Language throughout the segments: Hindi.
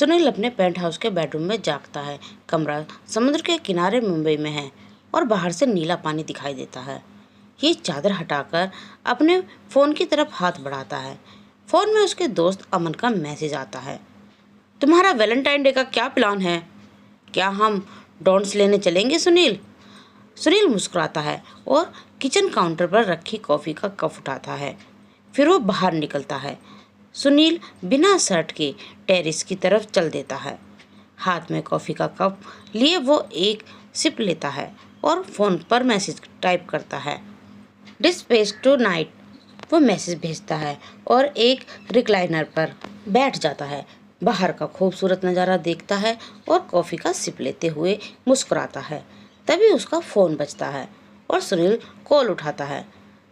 सुनील अपने पेंट हाउस के बेडरूम में जागता है। कमरा समुद्र के किनारे मुंबई में है और बाहर से नीला पानी दिखाई देता है। ये चादर हटाकर अपने फ़ोन की तरफ हाथ बढ़ाता है। फ़ोन में उसके दोस्त अमन का मैसेज आता है। तुम्हारा वैलेंटाइन डे का क्या प्लान है? क्या हम डोंट्स लेने चलेंगे सुनील? सुनील मुस्कुराता है और किचन काउंटर पर रखी कॉफ़ी का कप उठाता है। फिर वो बाहर निकलता है। सुनील बिना शर्ट के टेरेस की तरफ चल देता है। हाथ में कॉफ़ी का कप लिए वो एक सिप लेता है और फ़ोन पर मैसेज टाइप करता है। Dispatch tonight. वो मैसेज भेजता है और एक रिक्लाइनर पर बैठ जाता है। बाहर का खूबसूरत नज़ारा देखता है और कॉफ़ी का सिप लेते हुए मुस्कुराता है। तभी उसका फ़ोन बजता है और सुनील कॉल उठाता है।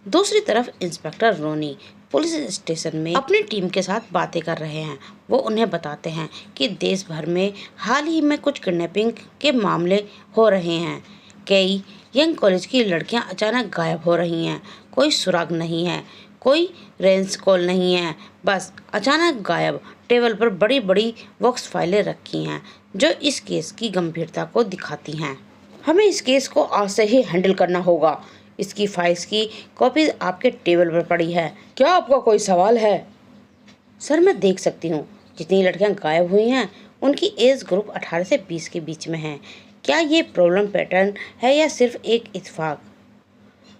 दूसरी तरफ इंस्पेक्टर रोनी पुलिस स्टेशन में अपनी टीम के साथ बातें कर रहे हैं। वो उन्हें बताते हैं कि देश भर में हाल ही में कुछ किडनैपिंग के मामले हो रहे हैं। कई यंग कॉलेज की लड़कियां अचानक गायब हो रही हैं। कोई सुराग नहीं है, कोई रेंज कॉल नहीं है, बस अचानक गायब। टेबल पर बड़ी बड़ी बॉक्स फाइलें रखी हैं जो इस केस की गंभीरता को दिखाती हैं। हमें इस केस को आज से ही हैंडल करना होगा। इसकी फाइल्स की कॉपीज आपके टेबल पर पड़ी है। क्या आपका कोई सवाल है? सर, मैं देख सकती हूँ जितनी लड़कियाँ गायब हुई हैं उनकी एज ग्रुप 18 से 20 के बीच में है। क्या ये प्रॉब्लम पैटर्न है या सिर्फ एक इत्तेफाक?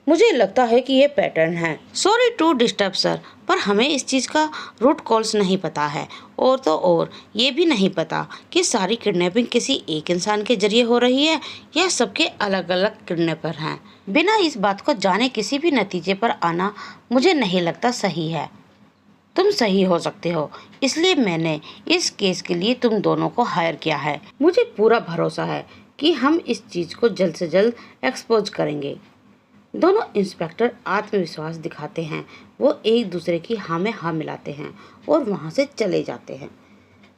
मुझे लगता है कि ये पैटर्न है। सॉरी टू डिस्टर्ब सर, पर हमें इस चीज़ का रूट कॉल्स नहीं पता है। और तो और ये भी नहीं पता कि सारी किडनैपिंग किसी एक इंसान के जरिए हो रही है या सबके अलग अलग किडनैपर हैं। बिना इस बात को जाने किसी भी नतीजे पर आना मुझे नहीं लगता सही है। तुम सही हो सकते हो, इसलिए मैंने इस केस के लिए तुम दोनों को हायर किया है। मुझे पूरा भरोसा है कि हम इस चीज़ को जल्द से जल्द एक्सपोज करेंगे। दोनों इंस्पेक्टर आत्मविश्वास दिखाते हैं। वो एक दूसरे की हाँ में हाँ मिलाते हैं और वहाँ से चले जाते हैं।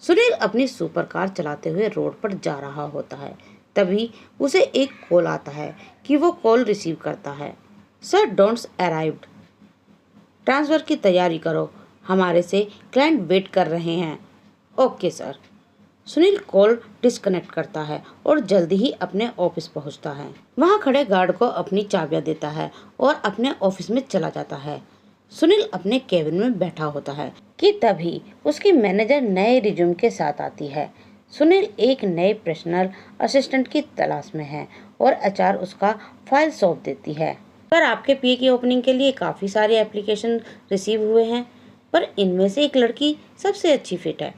सुनील अपनी सुपर कार चलाते हुए रोड पर जा रहा होता है। तभी उसे एक कॉल आता है कि वो कॉल रिसीव करता है। Sir, don'ts arrived. ट्रांसफ़र की तैयारी करो, हमारे से क्लाइंट वेट कर रहे हैं। Okay sir. Sunil call disconnect करता है और जल्दी ही अपने ऑफिस पहुंचता है। वहां खड़े गार्ड को अपनी चाबियां देता है और अपने ऑफिस में चला जाता है। सुनील अपने केबिन में बैठा होता है कि तभी उसकी मैनेजर नए रिज्यूम के साथ आती है। सुनील एक नए पर्सनल असिस्टेंट की तलाश में है और एचआर उसका फाइल सौंप देती है। पर आपके पीए की ओपनिंग के लिए काफ़ी सारे एप्लीकेशन रिसीव हुए हैं, पर इनमें से एक लड़की सबसे अच्छी फिट है।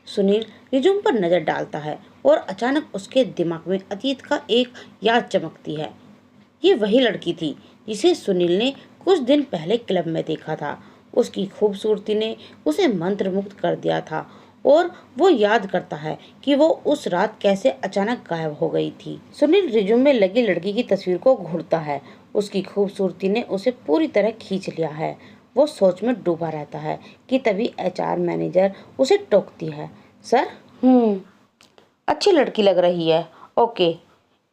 सुनील रिज्यूम पर नज़र डालता है और अचानक उसके दिमाग में अतीत का एक याद चमकती है। ये वही लड़की थी जिसे सुनील ने कुछ दिन पहले क्लब में देखा था। उसकी खूबसूरती ने उसे मंत्रमुग्ध कर दिया था और वो याद करता है कि वो उस रात कैसे अचानक गायब हो गई थी। सुनील रिज्यूम में लगी लड़की की तस्वीर को घूरता है। उसकी खूबसूरती ने उसे पूरी तरह खींच लिया है। वो सोच में डूबा रहता है कि तभी एचआर मैनेजर उसे टोकती है। सर, अच्छी लड़की लग रही है। ओके,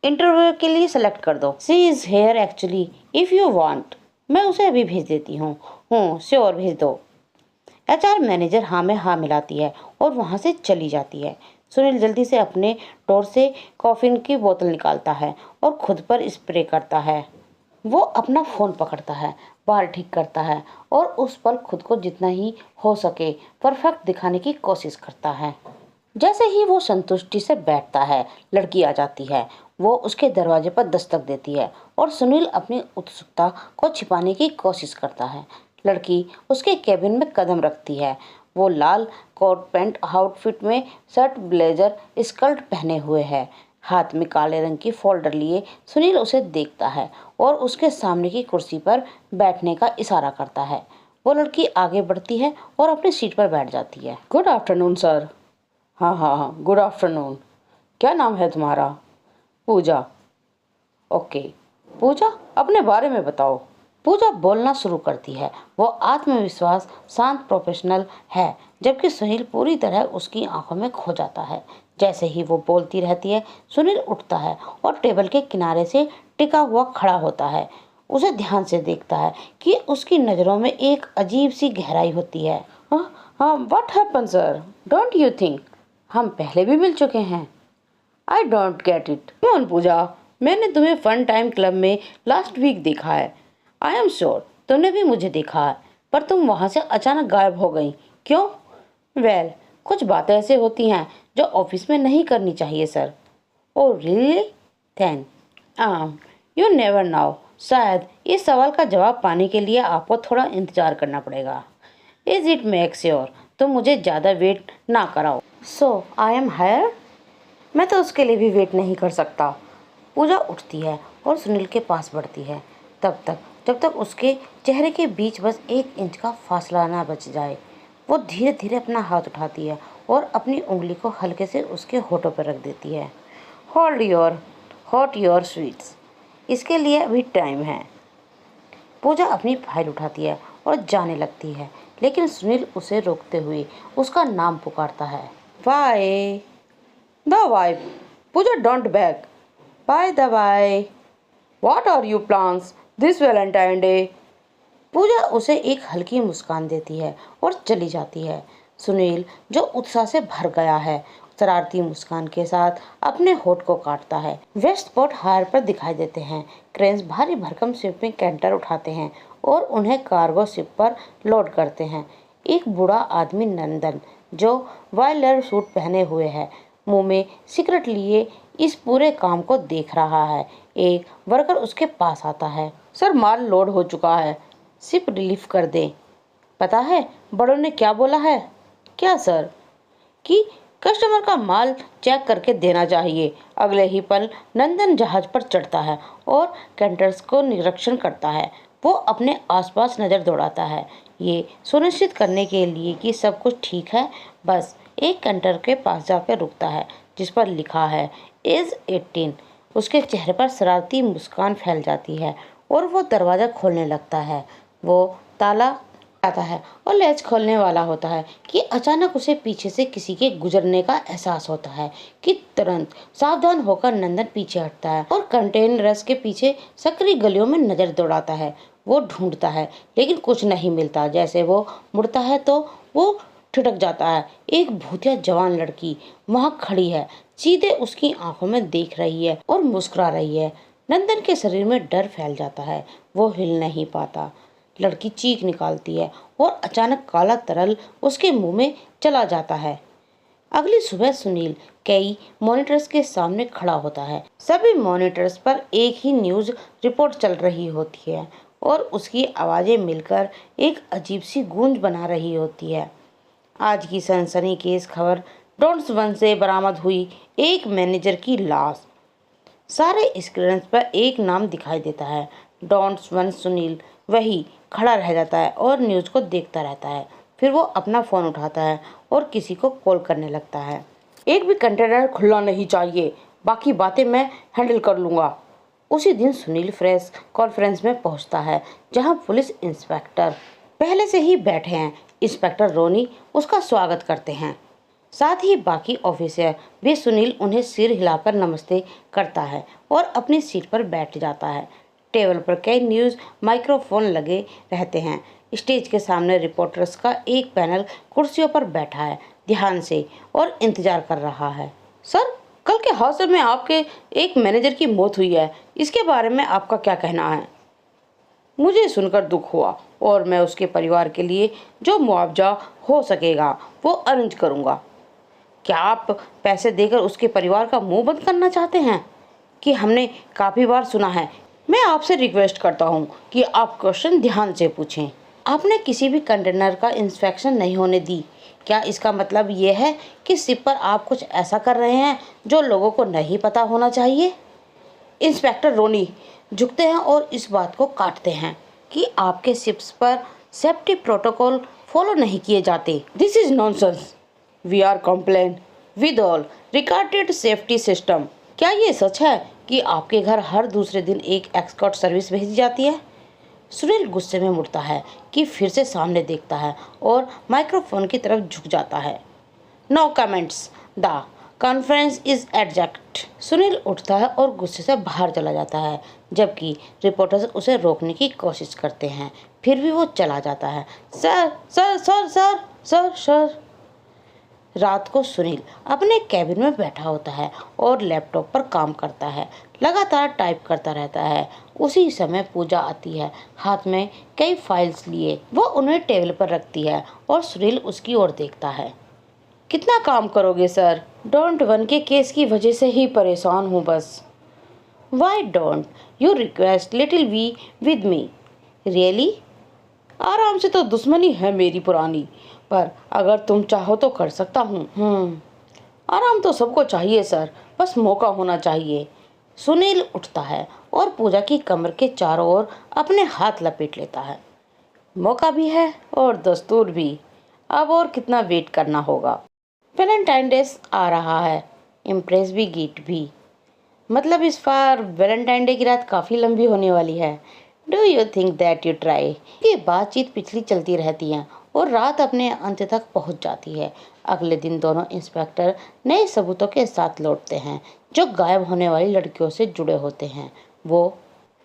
इंटरव्यू के लिए सेलेक्ट कर दो। See is here actually if you want. मैं उसे अभी भेज देती हूँ। श्योर, भेज दो। एचआर मैनेजर हाँ में हाँ मिलाती है और वहाँ से चली जाती है। सुनील जल्दी से अपने टोर से कॉफी की बोतल निकालता है और खुद पर स्प्रे करता है। वो अपना फ़ोन पकड़ता है, बाल ठीक करता है और उस पल खुद को जितना ही हो सके परफेक्ट दिखाने की कोशिश करता है। जैसे ही वो संतुष्टि से बैठता है, लड़की आ जाती है। वो उसके दरवाजे पर दस्तक देती है और सुनील अपनी उत्सुकता को छिपाने की कोशिश करता है। लड़की उसके केबिन में कदम रखती है। वो लाल कोट पैंट आउटफिट में शर्ट ब्लेजर स्कर्ट पहने हुए है। हाथ में काले रंग की फोल्डर लिए सुनील उसे देखता है और उसके सामने की कुर्सी पर बैठने का इशारा करता है। वो लड़की आगे बढ़ती है और अपनी सीट पर बैठ जाती है। Good afternoon sir. हाँ, गुड आफ्टरनून। क्या नाम है तुम्हारा? पूजा। ओके पूजा, अपने बारे में बताओ। पूजा बोलना शुरू करती है। वो आत्मविश्वास, शांत, प्रोफेशनल है, जबकि सुनील पूरी तरह उसकी आंखों में खो जाता है। जैसे ही वो बोलती रहती है, सुनील उठता है और टेबल के किनारे से टिका हुआ खड़ा होता है। उसे ध्यान से देखता है कि उसकी नज़रों में एक अजीब सी गहराई होती है। हाँ, what happen sir, don't you think हम पहले भी मिल चुके हैं। I don't get it. कौन पूजा, मैंने तुम्हें फन टाइम क्लब में लास्ट वीक देखा है। आई एम श्योर तुमने भी मुझे देखा है, पर तुम वहाँ से अचानक गायब हो गई, क्यों? वेल, कुछ बातें ऐसे होती हैं जो ऑफिस में नहीं करनी चाहिए sir. Oh really? Thank you never now. शायद इस सवाल का जवाब पाने के लिए आपको थोड़ा इंतजार करना पड़ेगा। इज इट मेक श्योर तुम मुझे ज़्यादा वेट ना कराओ। सो आई एम हायर? मैं तो उसके लिए भी वेट नहीं कर सकता। पूजा उठती है और सुनील के पास बढ़ती है, तब तक जब तक उसके चेहरे के बीच बस 1 इंच का फासला ना बच जाए। वो धीरे धीरे अपना हाथ उठाती है और अपनी उंगली को हल्के से उसके होठों पर रख देती है। Hold your hot your sweets, इसके लिए अभी टाइम है। पूजा अपनी फाइल उठाती है और जाने लगती है, लेकिन सुनील उसे रोकते हुए उसका नाम पुकारता है। By the wife. Pooja don't back. By the by. What are you plans this Valentine day? Pooja उसे एक हल्की मुस्कान देती है और चली जाती है। सुनील, जो उत्साह से भर गया है, शरारती मुस्कान के साथ अपने होठ को काटता है। वेस्टपोर्ट हायर पर दिखाई देते हैं। क्रेन्स भारी भरकम शिपिंग कैंटर उठाते हैं और उन्हें कार्गो शिप पर लोड करते हैं। एक बूढ़ा आदमी नंदन, जो वायलर सूट पहने हुए है, मुंह में सिगरेट लिए इस पूरे काम को देख रहा है। एक वर्कर उसके पास आता है। सर, माल लोड हो चुका है, शिप रिलीफ कर दें। पता है बड़ों ने क्या बोला है? क्या सर? कि कस्टमर का माल चेक करके देना चाहिए। अगले ही पल नंदन जहाज पर चढ़ता है और कैंटर्स को निरीक्षण करता है। वो अपने आसपास नज़र दौड़ाता है, ये सुनिश्चित करने के लिए कि सब कुछ ठीक है। बस एक कैंटर के पास जाकर रुकता है जिस पर लिखा है एज 18। उसके चेहरे पर शरारती मुस्कान फैल जाती है और वो दरवाज़ा खोलने लगता है। वो ताला आता है और लैच खोलने वाला होता है कि अचानक उसे पीछे से किसी के गुजरने का एहसास होता है कि तुरंत सावधान होकर नंदन पीछे हटता है और कंटेनर्स के पीछे सकरी गलियों में नजर दौड़ाता है। वो ढूंढता है लेकिन कुछ नहीं मिलता। जैसे वो मुड़ता है तो वो ठिठक जाता है। एक भूतिया जवान लड़की वहाँ खड़ी है, सीधे उसकी आंखों में देख रही है और मुस्कुरा रही है। नंदन के शरीर में डर फैल जाता है। वो हिल नहीं पाता। लड़की चीख निकालती है और अचानक काला तरल उसके मुंह में चला जाता है। अगली सुबह सुनील कई मॉनिटर्स के सामने खड़ा होता है। सभी मॉनिटर्स पर एक ही न्यूज़ रिपोर्ट चल रही होती है और उसकी आवाज़ें मिलकर एक अजीब सी गूंज बना रही होती है। आज की सनसनीखेज खबर, डॉन्स वन से बरामद हुई एक मैनेजर की लाश। सारे स्क्रीन पर एक नाम दिखाई देता है, डॉन्स वन सुनील। वही खड़ा रह जाता है और न्यूज़ को देखता रहता है। फिर वो अपना फ़ोन उठाता है और किसी को कॉल करने लगता है। एक भी कंटेनर खुलना नहीं चाहिए, बाकी बातें मैं हैंडल कर लूँगा। उसी दिन सुनील प्रेस कॉन्फ्रेंस में पहुंचता है, जहां पुलिस इंस्पेक्टर पहले से ही बैठे हैं। इंस्पेक्टर रोनी उसका स्वागत करते हैं, साथ ही बाकी ऑफिसर भी। सुनील उन्हें सिर हिलाकर नमस्ते करता है और अपनी सीट पर बैठ जाता है। टेबल पर कई न्यूज़ माइक्रोफोन लगे रहते हैं। स्टेज के सामने रिपोर्टर्स का एक पैनल कुर्सियों पर बैठा है, ध्यान से और इंतजार कर रहा है। सर, कल के हादसे में आपके एक मैनेजर की मौत हुई है, इसके बारे में आपका क्या कहना है? मुझे सुनकर दुख हुआ और मैं उसके परिवार के लिए जो मुआवजा हो सकेगा वो अरेंज करूँगा। क्या आप पैसे देकर उसके परिवार का मुंह बंद करना चाहते हैं? कि हमने काफ़ी बार सुना है। मैं आपसे रिक्वेस्ट करता हूं कि आप क्वेश्चन ध्यान से पूछें। आपने किसी भी कंटेनर का इंस्पेक्शन नहीं होने दी। क्या इसका मतलब ये है कि शिप पर आप कुछ ऐसा कर रहे हैं जो लोगों को नहीं पता होना चाहिए? इंस्पेक्टर रोनी झुकते हैं और इस बात को काटते हैं कि आपके शिप्स पर सेफ्टी प्रोटोकॉल फॉलो नहीं किए जाते। This is nonsense. We are complain with all recorded safety system. क्या ये सच है कि आपके घर हर दूसरे दिन एक एस्कॉर्ट सर्विस भेजी जाती है? सुनील गुस्से में मुड़ता है कि फिर से सामने देखता है और माइक्रोफोन की तरफ झुक जाता है। No comments, the conference is adjourned. Sunil उठता है और गुस्से से बाहर चला जाता है, जबकि रिपोर्टर्स उसे रोकने की कोशिश करते हैं। फिर भी वो चला जाता है। Sir sir sir sir sir sir रात को सुनील अपने कैबिन में बैठा होता है और लैपटॉप पर काम करता है, लगातार टाइप करता रहता है। उसी समय पूजा आती है, हाथ में कई फाइल्स लिए। वो उन्हें टेबल पर रखती है और सुनील उसकी ओर देखता है। कितना काम करोगे sir? Don't one K case की वजह से ही परेशान हूँ बस। Why don't you request little we with me? Really? आराम से तो दुश्मनी है मेरी पुरानी, पर अगर तुम चाहो तो कर सकता हूँ। आराम तो सबको चाहिए सर, बस मौका होना चाहिए। सुनील उठता है और पूजा की कमर के चारों ओर अपने हाथ लपेट लेता है। मौका भी है और दस्तूर भी। अब और कितना वेट करना होगा? वैलेंटाइन डे आ रहा है, इम्प्रेस भी गिफ्ट भी। मतलब इस बार वैलेंटाइन डे की रात काफ़ी लंबी होने वाली है। Do you think that you try? ये बातचीत पिछली चलती रहती है और रात अपने अंत तक पहुंच जाती है। अगले दिन दोनों इंस्पेक्टर नए सबूतों के साथ लौटते हैं जो गायब होने वाली लड़कियों से जुड़े होते हैं। वो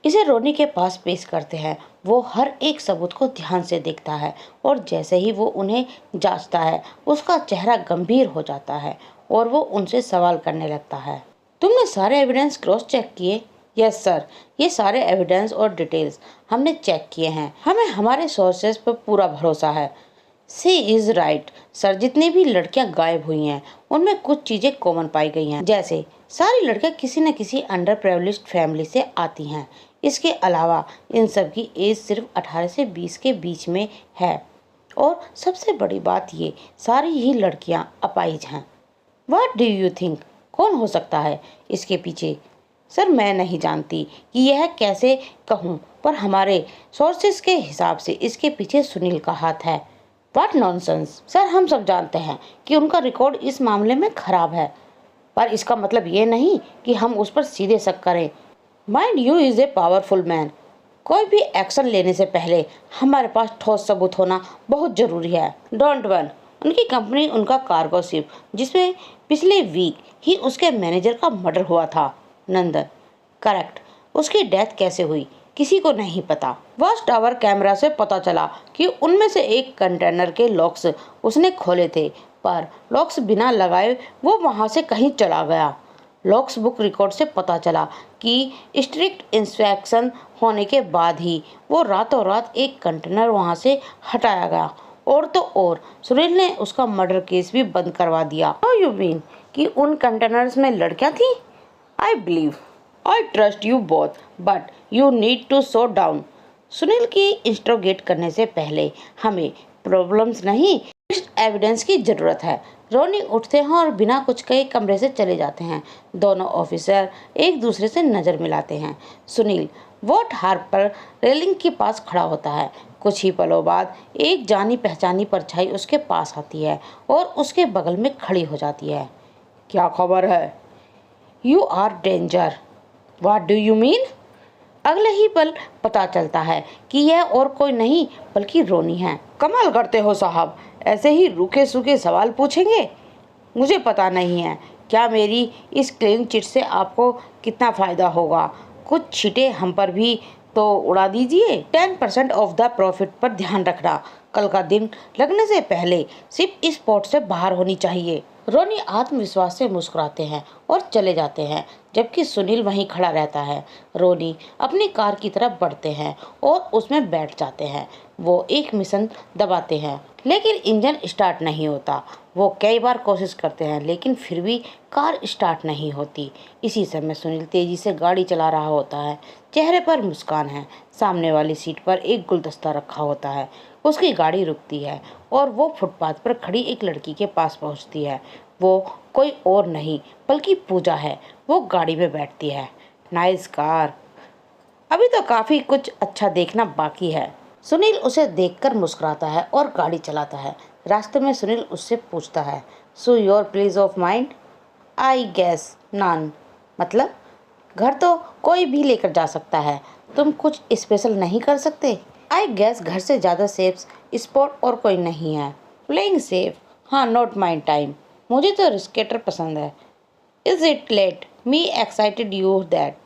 इसे रोनी के पास पेश करते हैं। वो हर एक सबूत को ध्यान से देखता है और जैसे ही वो उन्हें जांचता है उसका चेहरा गंभीर हो जाता है और वो उनसे सवाल करने लगता है। तुमने सारे एविडेंस क्रॉस चेक किए? यस सर, ये सारे एविडेंस और डिटेल्स हमने चेक किए हैं। हमें हमारे सोर्सेज पर पूरा भरोसा है। सी इज़ राइट सर, जितनी भी लड़कियां गायब हुई हैं उनमें कुछ चीज़ें कॉमन पाई गई हैं, जैसे सारी लड़कियां किसी न किसी अंडर प्रिविलेज्ड फैमिली से आती हैं। इसके अलावा इन सब की एज सिर्फ 18 से 20 के बीच में है और सबसे बड़ी बात ये सारी ही लड़कियां अपाहिज हैं। What do you think? कौन हो सकता है इसके पीछे? सर मैं नहीं जानती कि यह कैसे कहूँ, पर हमारे सोर्सेज के हिसाब से इसके पीछे सुनील का हाथ है। व्हाट नॉनसेंस सर, हम सब जानते हैं कि उनका रिकॉर्ड इस मामले में खराब है, पर इसका मतलब ये नहीं कि हम उस पर सीधे शक करें। Mind you is a powerful man. कोई भी एक्शन लेने से पहले हमारे पास ठोस सबूत होना बहुत ज़रूरी है। डोंट वन उनकी कंपनी, उनका कार्गो शिप जिसमें पिछले वीक ही उसके मैनेजर का मर्डर हुआ था। नंदन करेक्ट। उसकी डेथ कैसे हुई किसी को नहीं पता। वॉच टावर कैमरा से पता चला कि उनमें से एक कंटेनर के लॉक्स उसने खोले थे, पर लॉक्स बिना लगाए वो वहां से कहीं चला गया। लॉक्स बुक रिकॉर्ड से पता चला कि स्ट्रिक्ट इंस्पेक्शन होने के बाद ही वो रातों रात एक कंटेनर वहां से हटाया गया। और तो और सुनील ने उसका मर्डर केस भी बंद करवा दिया। हाउ यू मीन कि उन कंटेनर्स में लड़कियां थी? I believe I trust you both but you need to slow down. Sunil की इंस्ट्रोगेट करने से पहले हमें प्रॉब्लम्स नहीं, एविडेंस की ज़रूरत है। रोनी उठते हैं और बिना कुछ कहे कमरे से चले जाते हैं। दोनों ऑफिसर एक दूसरे से नज़र मिलाते हैं। सुनील वोट हार्पर रेलिंग के पास खड़ा होता है। कुछ ही पलों बाद एक जानी पहचानी परछाई उसके पास आती है और उसके बगल में खड़ी हो जाती है। क्या खबर है? You are danger. What do you mean? अगले ही पल पता चलता है कि यह और कोई नहीं बल्कि रोनी है। कमाल करते हो साहब, ऐसे ही रूखे सूखे सवाल पूछेंगे? मुझे पता नहीं है क्या मेरी इस क्लीन चिट से आपको कितना फ़ायदा होगा। कुछ छींटे हम पर भी तो उड़ा दीजिए। 10% ऑफ द प्रॉफिट पर ध्यान रखना। कल का दिन लगने से पहले सिर्फ इस पोर्ट से बाहर होनी चाहिए। रोनी आत्मविश्वास से मुस्कुराते हैं और चले जाते हैं, जबकि सुनील वहीं खड़ा रहता है। रोनी अपनी कार की तरफ बढ़ते हैं और उसमें बैठ जाते हैं। वो एक मिशन दबाते हैं लेकिन इंजन स्टार्ट नहीं होता। वो कई बार कोशिश करते हैं लेकिन फिर भी कार स्टार्ट नहीं होती। इसी समय सुनील तेजी से गाड़ी चला रहा होता है। चेहरे पर मुस्कान है। सामने वाली सीट पर एक गुलदस्ता रखा होता है। उसकी गाड़ी रुकती है और वो फुटपाथ पर खड़ी एक लड़की के पास पहुंचती है। वो कोई और नहीं बल्कि पूजा है। वो गाड़ी में बैठती है। Nice car. अभी तो काफ़ी कुछ अच्छा देखना बाकी है। सुनील उसे देखकर मुस्कुराता है और गाड़ी चलाता है। रास्ते में सुनील उससे पूछता है, so your place of mind? I guess none. मतलब घर तो कोई भी लेकर जा सकता है, तुम कुछ स्पेशल नहीं कर सकते? आई गैस घर से ज़्यादा सेफ स्पॉट और कोई नहीं है। Playing safe? हाँ, नॉट माई टाइम। मुझे तो रिस्केटर पसंद है। Is it let me excited you that?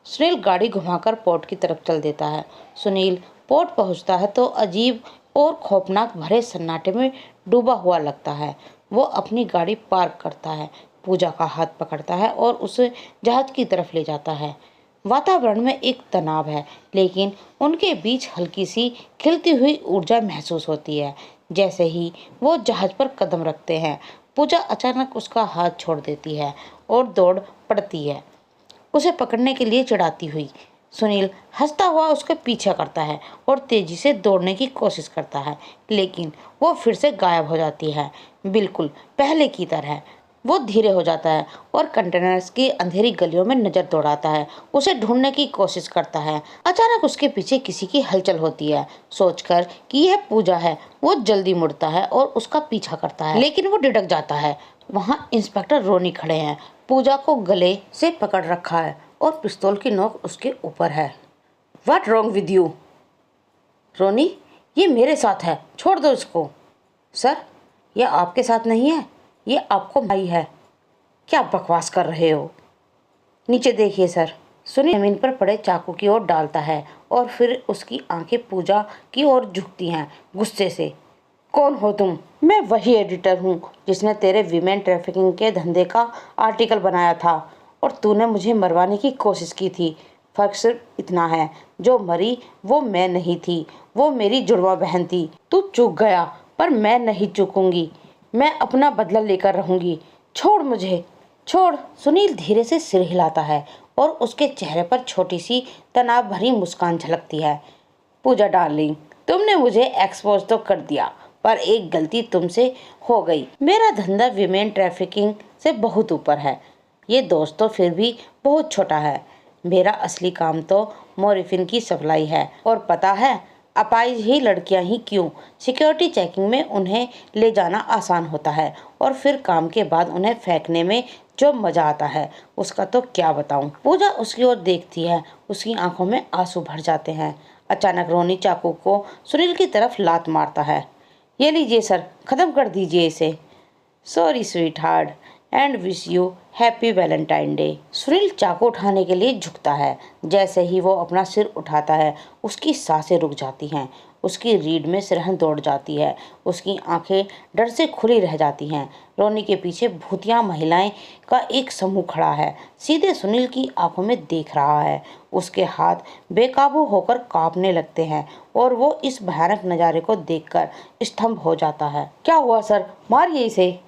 Sunil गाड़ी घुमाकर पोर्ट की तरफ चल देता है। सुनील पोर्ट पहुंचता है तो अजीब और खौफनाक भरे सन्नाटे में डूबा हुआ लगता है। वो अपनी गाड़ी पार्क करता है, पूजा का हाथ पकड़ता है और उसे जहाज की तरफ ले जाता है। वातावरण में एक तनाव है, लेकिन उनके बीच हल्की सी खिलती हुई ऊर्जा महसूस होती है। जैसे ही वो जहाज पर कदम रखते हैं, पूजा अचानक उसका हाथ छोड़ देती है और दौड़ पड़ती है, उसे पकड़ने के लिए चिढ़ाती हुई। सुनील हंसता हुआ उसके पीछे करता है और तेजी से दौड़ने की कोशिश करता है, लेकिन वो फिर से गायब हो जाती है, बिल्कुल पहले की तरह। वो धीरे हो जाता है और कंटेनर्स की अंधेरी गलियों में नजर दौड़ाता है, उसे ढूंढने की कोशिश करता है। अचानक उसके पीछे किसी की हलचल होती है। सोचकर कि यह पूजा है, वो जल्दी मुड़ता है और उसका पीछा करता है, लेकिन वो डिड़क जाता है। वहाँ इंस्पेक्टर रोनी खड़े हैं, पूजा को गले से पकड़ रखा है और पिस्तौल की नोक उसके ऊपर है। What wrong with you? Ronnie, ये मेरे साथ है, छोड़ दो इसको। सर, यह आपके साथ नहीं है, ये आपको भाई है। क्या बकवास कर रहे हो? नीचे देखिए सर। सुनील जमीन पर पड़े चाकू की ओर डालता है और फिर उसकी आंखें पूजा की ओर झुकती हैं गुस्से से। कौन हो तुम? मैं वही एडिटर हूँ जिसने तेरे वीमेन ट्रैफिकिंग के धंधे का आर्टिकल बनाया था और तूने मुझे मरवाने की कोशिश की थी। फर्क सिर्फ इतना है, जो मरी वो मैं नहीं थी, वो मेरी जुड़वा बहन थी। तू चूक गया, पर मैं नहीं चूकूंगी। मैं अपना बदला लेकर रहूंगी। छोड़ मुझे, छोड़। सुनील धीरे से सिर हिलाता है और उसके चेहरे पर छोटी सी तनाव भरी मुस्कान झलकती है। पूजा डार्लिंग, तुमने मुझे एक्सपोज तो कर दिया, पर एक गलती तुमसे हो गई। मेरा धंधा विमेन ट्रैफिकिंग से बहुत ऊपर है। ये दोस्त तो फिर भी बहुत छोटा है। मेरा असली काम तो मोरिफिन की सप्लाई है। और पता है अपाहिज ही लड़कियां ही क्यों? सिक्योरिटी चेकिंग में उन्हें ले जाना आसान होता है और फिर काम के बाद उन्हें फेंकने में जो मजा आता है उसका तो क्या बताऊं। पूजा उसकी ओर देखती है, उसकी आंखों में आंसू भर जाते हैं। अचानक रोनी चाकू को सुनील की तरफ लात मारता है। ये लीजिए सर, खत्म कर दीजिए इसे। Sorry sweet heart and wish you happy Valentine day. Sunil चाकू उठाने के लिए झुकता है। जैसे ही वो अपना सिर उठाता है, उसकी सांसें रुक जाती हैं, उसकी रीढ़ में सिरहन दौड़ जाती है, उसकी आंखें डर से खुली रह जाती हैं। रोनी के पीछे भूतिया महिलाएं का एक समूह खड़ा है, सीधे सुनील की आंखों में देख रहा है। उसके हाथ बेकाबू होकर कांपने लगते हैं और वो इस भयानक नज़ारे को देखकर स्तंभ हो जाता है। क्या हुआ सर, मारिए इसे।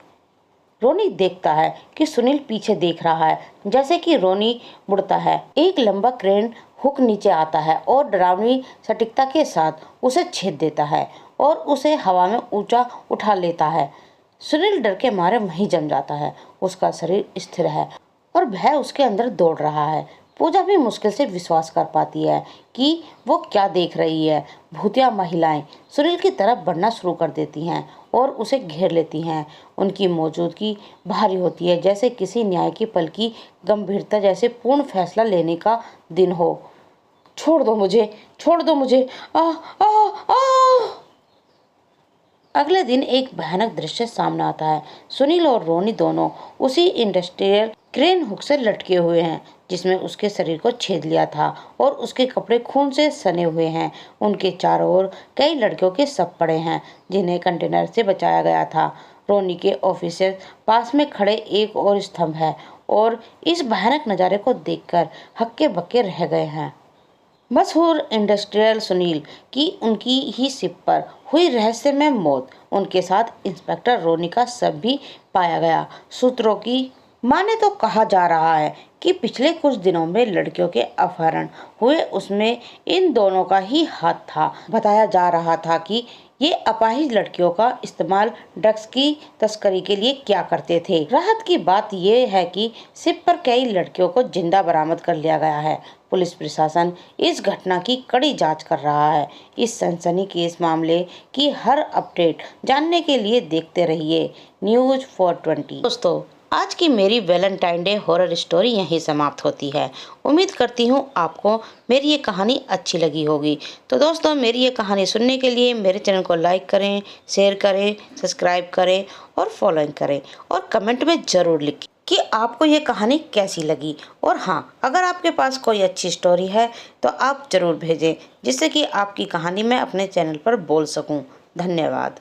रोनी देखता है कि सुनील पीछे देख रहा है। जैसे कि रोनी मुड़ता है, एक लंबा क्रेन हुक नीचे आता है और डरावनी सटीकता के साथ उसे छेद देता है और उसे हवा में ऊंचा उठा लेता है। सुनील डर के मारे वहीं जम जाता है। उसका शरीर स्थिर है और भय उसके अंदर दौड़ रहा है। पूजा भी मुश्किल से विश्वास कर पाती है कि वो क्या देख रही है। भूतिया महिलाएं सुनील की तरफ बढ़ना शुरू कर देती हैं और उसे घेर लेती हैं। उनकी मौजूदगी भारी होती है, जैसे किसी न्याय की पल की गंभीरता, जैसे पूर्ण फैसला लेने का दिन हो। छोड़ दो मुझे, छोड़ दो मुझे। आ आ आ अगले दिन एक भयानक दृश्य सामने आता है। सुनील और रोनी दोनों उसी इंडस्ट्रियल क्रेन हुक से लटके हुए हैं जिसमें उसके शरीर को छेद लिया था और उसके कपड़े खून से सने हुए हैं। उनके चारों ओर कई लड़कियों के शव पड़े हैं जिन्हें कंटेनर से बचाया गया था। रोनी के ऑफिसर पास में खड़े एक और स्तंभ है और इस भयानक नज़ारे को देखकर हक्के बक्के रह गए हैं। मशहूर इंडस्ट्रियल सुनील की उनकी ही शिप पर हुई रहस्यमय मौत, उनके साथ इंस्पेक्टर रोनी का शव भी पाया गया। सूत्रों की माने तो कहा जा रहा है कि पिछले कुछ दिनों में लड़कियों के अपहरण हुए, उसमें इन दोनों का ही हाथ था। बताया जा रहा था कि ये अपाहिज लड़कियों का इस्तेमाल ड्रग्स की तस्करी के लिए क्या करते थे। राहत की बात यह है कि शिप पर कई लड़कियों को जिंदा बरामद कर लिया गया है। पुलिस प्रशासन इस घटना की कड़ी जांच कर रहा है। इस सनसनीखेज मामले की हर अपडेट जानने के लिए देखते रहिए न्यूज़ 420। दोस्तों, आज की मेरी वैलेंटाइन डे हॉरर स्टोरी यहीं समाप्त होती है। उम्मीद करती हूँ आपको मेरी ये कहानी अच्छी लगी होगी। तो दोस्तों, मेरी ये कहानी सुनने के लिए मेरे चैनल को लाइक करें, शेयर करें, सब्सक्राइब करें और फॉलोइंग करें और कमेंट में ज़रूर लिखें कि आपको ये कहानी कैसी लगी। और हाँ, अगर आपके पास कोई अच्छी स्टोरी है तो आप ज़रूर भेजें, जिससे कि आपकी कहानी मैं अपने चैनल पर बोल सकूँ। धन्यवाद।